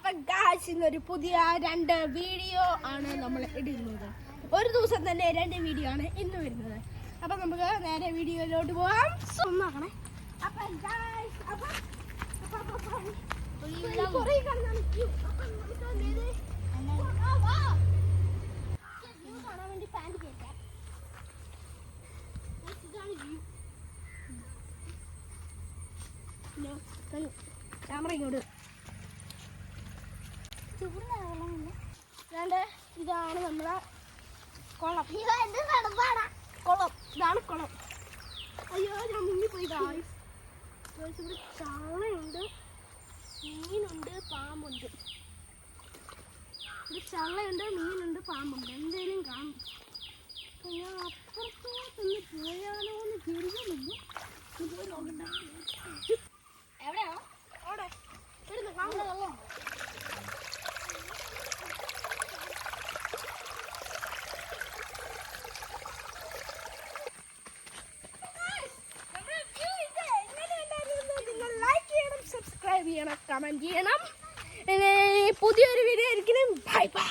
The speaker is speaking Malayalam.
അപ്പൊ ഗായ്സ് ഇന്നൊരു പുതിയ 2 വീഡിയോ ആണ് നമ്മൾ ഇടുന്നത്. ഒരു ദിവസം തന്നെ 2 വീഡിയോ ആണ് ഇന്ന് വരുന്നത്. അപ്പൊ നമുക്ക് നേരെ വീഡിയോയിലോട്ട് പോവാം. ഒന്നാക്കണേ. അപ്പൊ ഗായ്സ് കാണാൻ വേണ്ടി പാൻറ് കേൾക്കാം. ക്യാമറ ഇങ്ങോട്ട് ഇതാണ് നമ്മളെ കുളം. കുളം ഇതാണ് കുളം. അയ്യോ ഞാൻ മുങ്ങിപ്പോയി. ഇവിടെ ചള്ളയുണ്ട്, മീനുണ്ട്, പാമ്പുണ്ട്. ഇവിടെ ചള്ളയുണ്ട്, മീനുണ്ട്, പാമ്പുണ്ട്. എന്തേലും കാണും. അപ്പൊ ഞാൻ അപ്പുറത്തോട്ടൊന്ന് പോയാലോ എന്ന് കരുതുന്നില്ല. പോയി നോക്കണ്ട. എവിടെയാ? അവിടെ വരുന്നു. കാണുന്നതല്ലോ. സബ്സ്ക്രൈബ് ചെയ്യണം, കമന്റ് ചെയ്യണം. പുതിയൊരു വീഡിയോ ആയിരിക്കും. Bye bye.